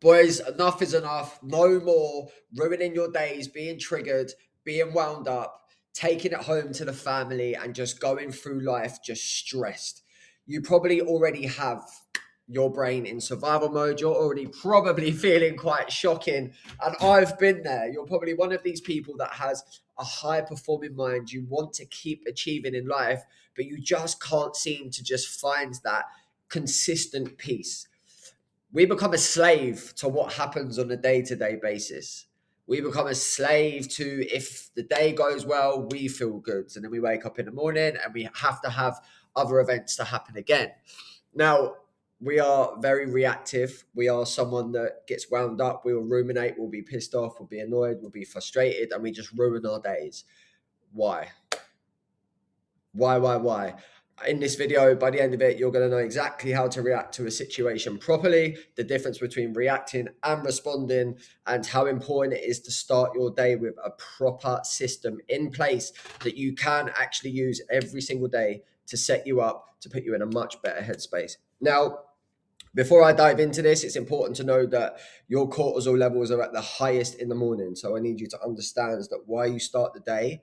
Boys, enough is enough. No more ruining your days, being triggered, being wound up, taking it home to the family, and just going through life just stressed. You probably already have your brain in survival mode. You're already probably feeling quite shocking. And I've been there. You're probably one of these people that has a high performing mind. You want to keep achieving in life, but you just can't seem to just find that consistent peace. We become a slave to what happens on a day-to-day basis. We become a slave to, if the day goes well, we feel good. And then we wake up in the morning and we have to have other events to happen again. Now, we are very reactive. We are someone that gets wound up. We will ruminate. We'll be pissed off. We'll be annoyed. We'll be frustrated. And we just ruin our days. Why? Why? In this video, by the end of it, you're going to know exactly how to react to a situation properly, the difference between reacting and responding, and how important it is to start your day with a proper system in place that you can actually use every single day to set you up, to put you in a much better headspace. Now, before I dive into this, it's important to know that your cortisol levels are at the highest in the morning. So I need you to understand that why you start the day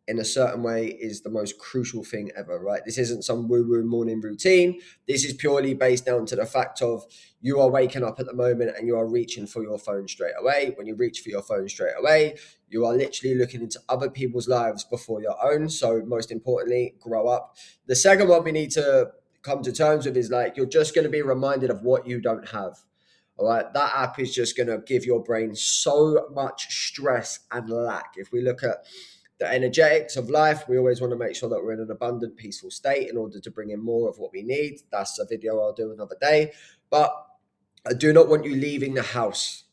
in a certain way is the most crucial thing ever, right? This isn't some woo-woo morning routine. This is purely based down to the fact of you are waking up at the moment and you are reaching for your phone straight away. When you reach for your phone straight away, you are literally looking into other people's lives before your own. So most importantly, grow up. The second one we need to come to terms with is like, you're just going to be reminded of what you don't have. All right, that app is just going to give your brain so much stress and lack. If we look at the energetics of life, we always want to make sure that we're in an abundant, peaceful state in order to bring in more of what we need. That's a video I'll do another day. But I do not want you leaving the house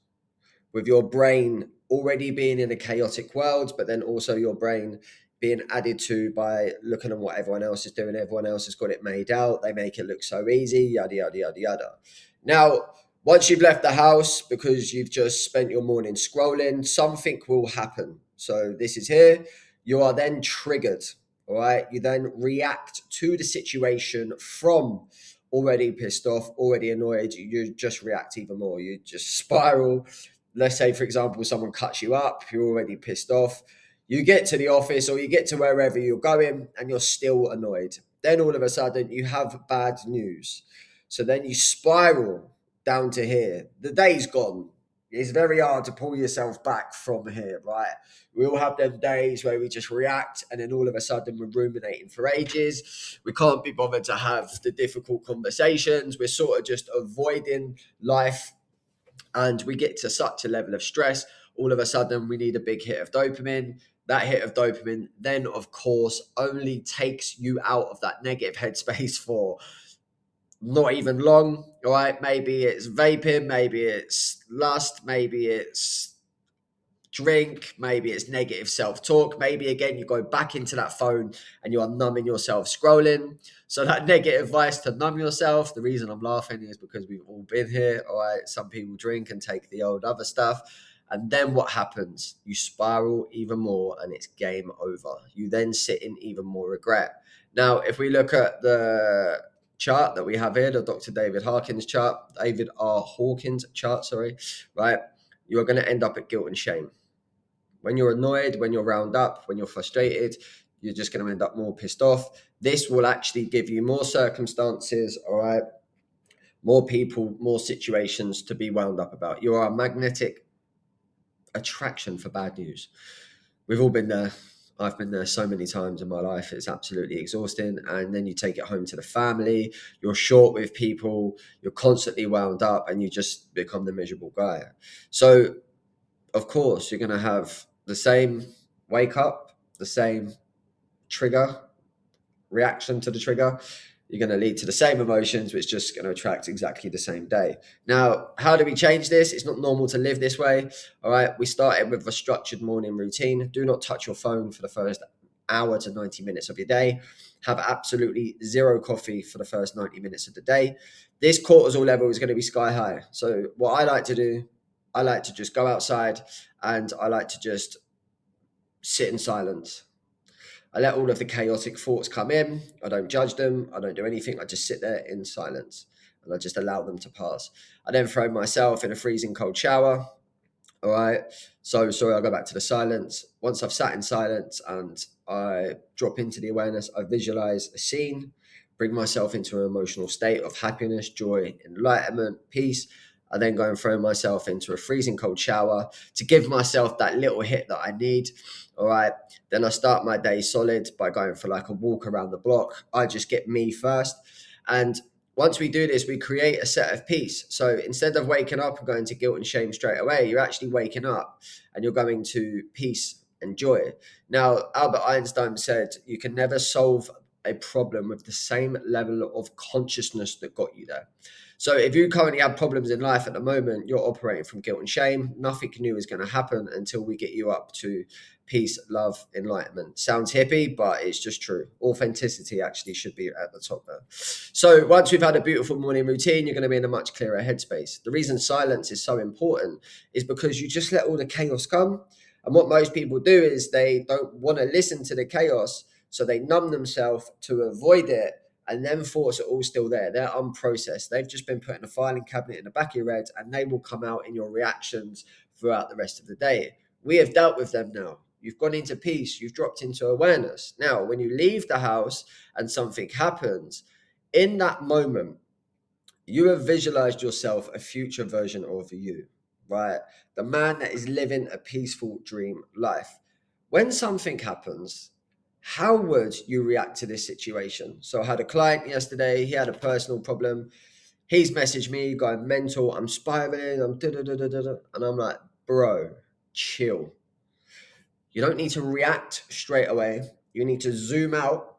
with your brain already being in a chaotic world, but then also your brain being added to by looking at what everyone else is doing. Everyone else has got it made out. They make it look so easy, yada, yada, yada, yada. Now, once you've left the house because you've just spent your morning scrolling, something will happen. So this is here. You are then triggered, all right? You then react to the situation from already pissed off, already annoyed. You just react even more. You just spiral. Let's say, for example, someone cuts you up. You're already pissed off. You get to the office or you get to wherever you're going and you're still annoyed. Then all of a sudden you have bad news. So then you spiral down to here. The day's gone. It's very hard to pull yourself back from here, right? We all have them days where we just react and then all of a sudden we're ruminating for ages. We can't be bothered to have the difficult conversations. We're sort of just avoiding life and we get to such a level of stress. All of a sudden we need a big hit of dopamine. That hit of dopamine then, of course, only takes you out of that negative headspace for not even long, all right? Maybe it's vaping, maybe it's lust, maybe it's drink, maybe it's negative self-talk, maybe again you go back into that phone and you are numbing yourself scrolling. So that negative advice to numb yourself, the reason I'm laughing is because we've all been here, all right? Some people drink and take the old other stuff. And then what happens? You spiral even more and it's game over. You then sit in even more regret. Now, if we look at the chart that we have here, the Dr. David Hawkins chart, right? You're going to end up at guilt and shame. When you're annoyed, when you're wound up, when you're frustrated, you're just going to end up more pissed off. This will actually give you more circumstances, all right? More people, more situations to be wound up about. You are a magnetic attraction for bad news. We've all been there. I've been there so many times in my life. It's absolutely exhausting. And then you take it home to the family. You're short with people. You're constantly wound up and you just become the miserable guy. So, of course, you're going to have the same wake up, the same trigger, reaction to the trigger. You're going to lead to the same emotions, which is just going to attract exactly the same day. Now, how do we change this? It's not normal to live this way. All right. We started with a structured morning routine. Do not touch your phone for the first hour to 90 minutes of your day. Have absolutely zero coffee for the first 90 minutes of the day. This cortisol level is going to be sky high. So what I like to do, I like to just go outside and I like to just sit in silence. I let all of the chaotic thoughts come in. I don't judge them. I don't do anything. I just sit there in silence. and I just allow them to pass. I then throw myself in a freezing cold shower. All right. So sorry, I'll go back to the silence. Once I've sat in silence and I drop into the awareness, I visualize a scene, bring myself into an emotional state of happiness, joy, enlightenment, peace. I then go and throw myself into a freezing cold shower to give myself that little hit that I need. All right. Then I start my day solid by going for like a walk around the block. I just get me first. And once we do this, we create a set of peace. So instead of waking up and going to guilt and shame straight away, you're actually waking up and you're going to peace and joy. Now, Albert Einstein said, you can never solve a problem with the same level of consciousness that got you there. So if you currently have problems in life at the moment, you're operating from guilt and shame. Nothing new is going to happen until we get you up to peace, love, enlightenment. Sounds hippie, but it's just true. Authenticity actually should be at the top there. So once we've had a beautiful morning routine, you're going to be in a much clearer headspace. The reason silence is so important is because you just let all the chaos come. And what most people do is they don't want to listen to the chaos, so they numb themselves to avoid it, and then thoughts are all still there. They're unprocessed. They've just been put in a filing cabinet in the back of your head, and they will come out in your reactions throughout the rest of the day. We have dealt with them now. You've gone into peace. You've dropped into awareness. Now, when you leave the house and something happens, in that moment, you have visualized yourself a future version of you, right? The man that is living a peaceful dream life. When something happens, how would you react to this situation? So I had a client yesterday, he had a personal problem. He's messaged me, going mental, I'm spiraling, I'm da-da-da-da-da. And I'm like, bro, chill. You don't need to react straight away. You need to zoom out,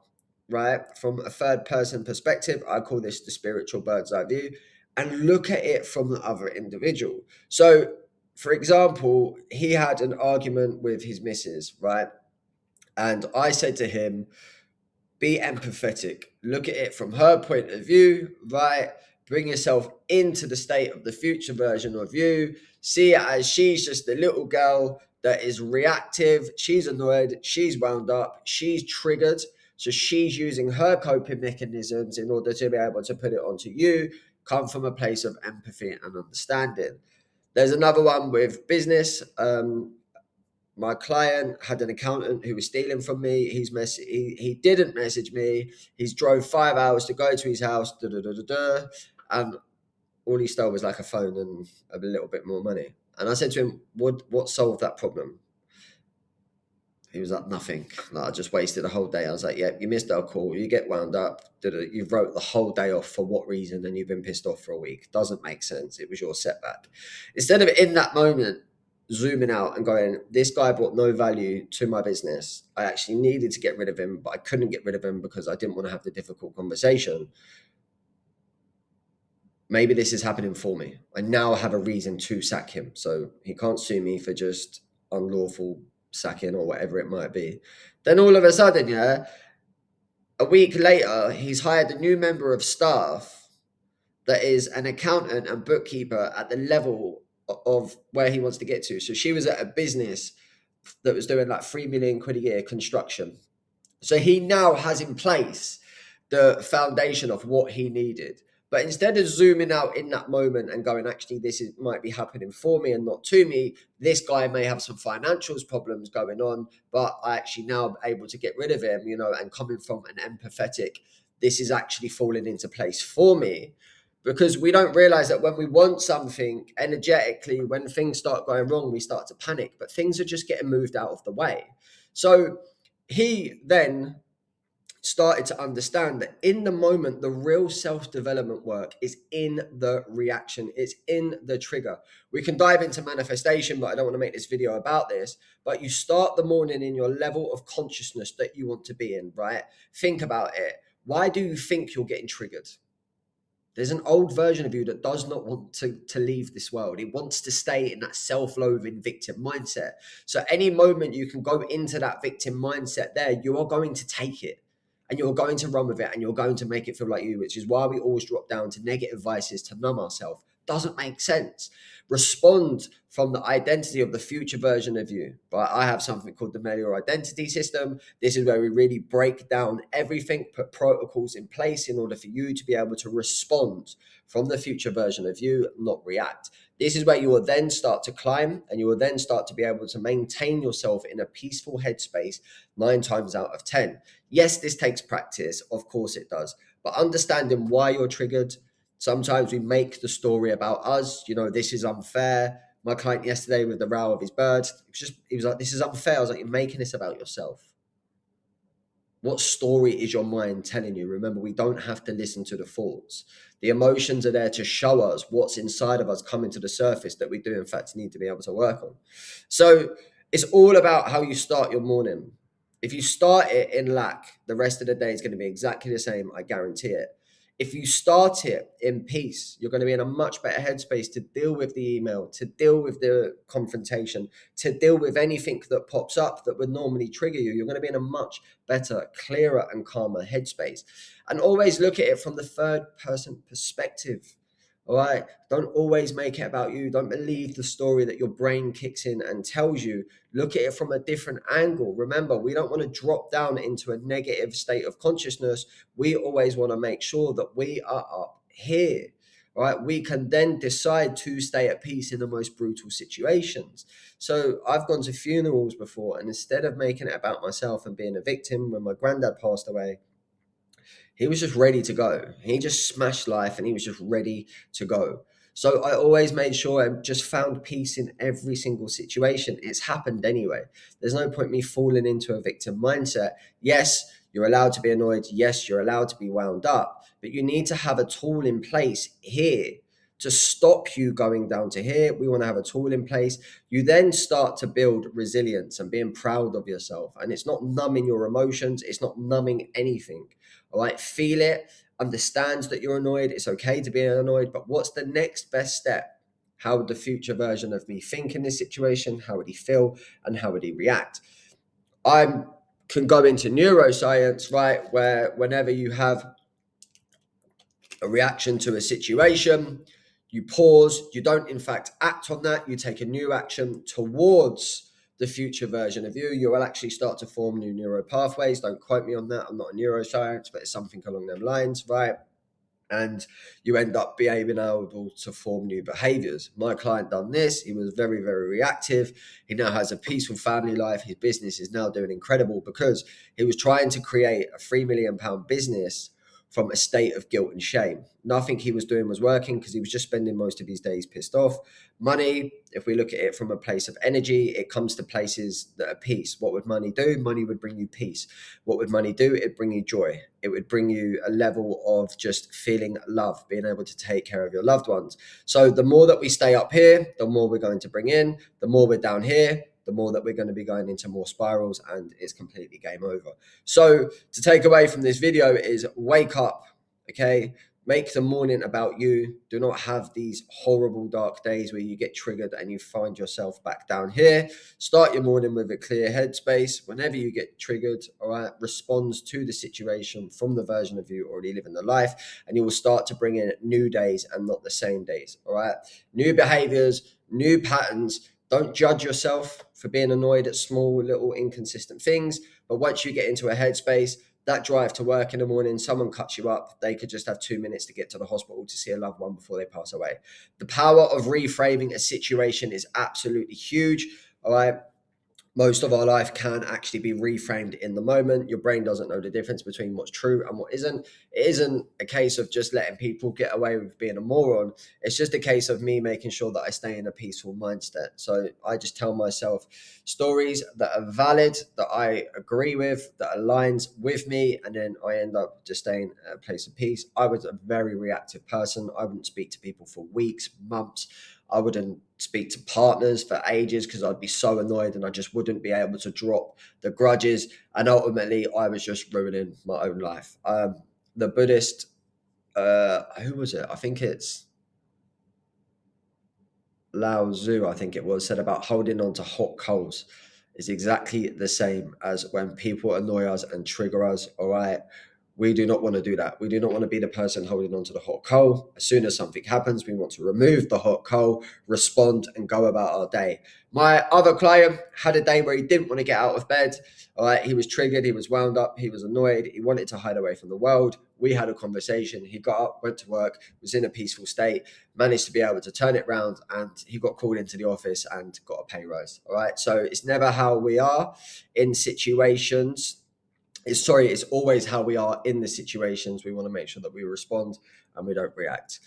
right? From a third person perspective. I call this the spiritual bird's eye view, and look at it from the other individual. So, for example, he had an argument with his missus, right? And I said to him, be empathetic. Look at it from her point of view, right? Bring yourself into the state of the future version of you. See it as she's just a little girl that is reactive. She's annoyed. She's wound up. She's triggered. So she's using her coping mechanisms in order to be able to put it onto you. Come from a place of empathy and understanding. There's another one with business. My client had an accountant who was stealing from me. He didn't message me. He's drove 5 hours to go to his house, and all he stole was like a phone and a little bit more money. And I said to him, what solved that problem? He was like, nothing. Like, I just wasted a whole day. I was like, yeah, you missed our call. You get wound up. You wrote the whole day off for what reason? And you've been pissed off for a week. Doesn't make sense. It was your setback. Instead of in that moment, zooming out and going, this guy brought no value to my business. I actually needed to get rid of him, but I couldn't get rid of him because I didn't want to have the difficult conversation. Maybe this is happening for me. I now have a reason to sack him. So he can't sue me for just unlawful sacking or whatever it might be. Then all of a sudden, a week later, he's hired a new member of staff that is an accountant and bookkeeper at the level of where he wants to get to. So she was at a business that was doing like 3 million quid a year construction. So he now has in place the foundation of what he needed. But instead of zooming out in that moment and going, actually, might be happening for me and not to me, this guy may have some financials problems going on, but I actually now am able to get rid of him, and coming from an empathetic, this is actually falling into place for me. Because we don't realize that when we want something energetically, when things start going wrong, we start to panic, but things are just getting moved out of the way. So he then started to understand that in the moment, the real self-development work is in the reaction. It's in the trigger. We can dive into manifestation, but I don't want to make this video about this. But you start the morning in your level of consciousness that you want to be in, right? Think about it. Why do you think you're getting triggered? There's an old version of you that does not want to leave this world. It wants to stay in that self-loathing victim mindset. So any moment you can go into that victim mindset there, you are going to take it and you're going to run with it and you're going to make it feel like you, which is why we always drop down to negative vices to numb ourselves. Doesn't make sense. Respond from the identity of the future version of you. But I have something called the Melior identity system. This is where we really break down everything, put protocols in place in order for you to be able to respond from the future version of you, not react. This is where you will then start to climb, and you will then start to be able to maintain yourself in a peaceful headspace 9 times out of 10. Yes, this takes practice. Of course it does. But understanding why you're triggered. Sometimes we make the story about us. This is unfair. My client yesterday with the row of his bird, he was like, this is unfair. I was like, you're making this about yourself. What story is your mind telling you? Remember, we don't have to listen to the thoughts. The emotions are there to show us what's inside of us coming to the surface that we do, in fact, need to be able to work on. So it's all about how you start your morning. If you start it in lack, the rest of the day is going to be exactly the same. I guarantee it. If you start it in peace, you're going to be in a much better headspace to deal with the email, to deal with the confrontation, to deal with anything that pops up that would normally trigger you. You're going to be in a much better, clearer, and calmer headspace. And always look at it from the third person perspective. All right. Don't always make it about you. Don't believe the story that your brain kicks in and tells you. Look at it from a different angle. Remember, we don't want to drop down into a negative state of consciousness. We always want to make sure that we are up here. Right? We can then decide to stay at peace in the most brutal situations. So I've gone to funerals before, and instead of making it about myself and being a victim, when my granddad passed away, he was just ready to go. He just smashed life and he was just ready to go. So I always made sure I just found peace in every single situation. It's happened anyway. There's no point me falling into a victim mindset. Yes, you're allowed to be annoyed. Yes, you're allowed to be wound up, but you need to have a tool in place here to stop you going down to here. We want to have a tool in place. You then start to build resilience and being proud of yourself. And it's not numbing your emotions. It's not numbing anything. All right, feel it, understand that you're annoyed. It's okay to be annoyed, but what's the next best step? How would the future version of me think in this situation? How would he feel? And how would he react? I can go into neuroscience, right, where whenever you have a reaction to a situation, you pause, you don't in fact act on that, you take a new action towards the future version of you, you will actually start to form new neural pathways. Don't quote me on that. I'm not a neuroscience, but it's something along them lines, right? And you end up being able to form new behaviors. My client done this. He was very, very reactive. He now has a peaceful family life. His business is now doing incredible because he was trying to create a £3 million business from a state of guilt and shame. Nothing he was doing was working because he was just spending most of his days pissed off. Money, if we look at it from a place of energy, it comes to places that are peace. What would money do? Money would bring you peace. What would money do? It'd bring you joy. It would bring you a level of just feeling love, being able to take care of your loved ones. So the more that we stay up here, the more we're going to bring in. The more we're down here, the more that we're going to be going into more spirals, and it's completely game over. So to take away from this video is wake up, okay? Make the morning about you. Do not have these horrible dark days where you get triggered and you find yourself back down here. Start your morning with a clear headspace. Whenever you get triggered, all right, respond to the situation from the version of you already living the life, and you will start to bring in new days and not the same days, all right? New behaviors, new patterns. Don't judge yourself for being annoyed at small, little, inconsistent things. But once you get into a headspace, that drive to work in the morning, someone cuts you up, they could just have 2 minutes to get to the hospital to see a loved one before they pass away. The power of reframing a situation is absolutely huge. All right. Most of our life can actually be reframed in the moment. Your brain doesn't know the difference between what's true and what isn't. It isn't a case of just letting people get away with being a moron. It's just a case of me making sure that I stay in a peaceful mindset. So I just tell myself stories that are valid, that I agree with, that aligns with me, and then I end up just staying at a place of peace. I was a very reactive person. I wouldn't speak to people for weeks, months. I wouldn't speak to partners for ages because I'd be so annoyed and I just wouldn't be able to drop the grudges. And ultimately, I was just ruining my own life. The Buddhist, who was it? I think it's Lao Tzu, I think it was, said about holding on to hot coals is exactly the same as when people annoy us and trigger us. All right. We do not want to do that. We do not want to be the person holding on to the hot coal. As soon as something happens, we want to remove the hot coal, respond, and go about our day. My other client had a day where he didn't want to get out of bed. All right, he was triggered, he was wound up, he was annoyed, he wanted to hide away from the world. We had a conversation. He got up, went to work, was in a peaceful state, managed to be able to turn it around, and he got called into the office and got a pay rise. All right, so it's never how we are in situations. It's always how we are in the situations. We want to make sure that we respond and we don't react.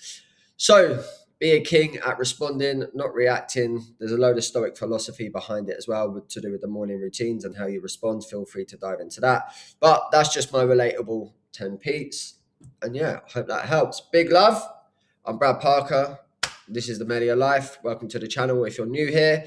So be a king at responding, not reacting. There's a load of Stoic philosophy behind it as well, to do with the morning routines and how you respond. Feel free to dive into that. But that's just my relatable 10 peats. And yeah, I hope that helps. Big love. I'm Brad Parker. This is the Melior Life. Welcome to the channel. If you're new here,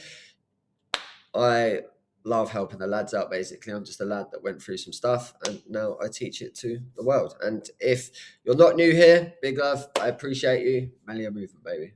I love helping the lads out. Basically, I'm just a lad that went through some stuff and now I teach it to the world. And if you're not new here, big love, I appreciate you. Melior movement, baby.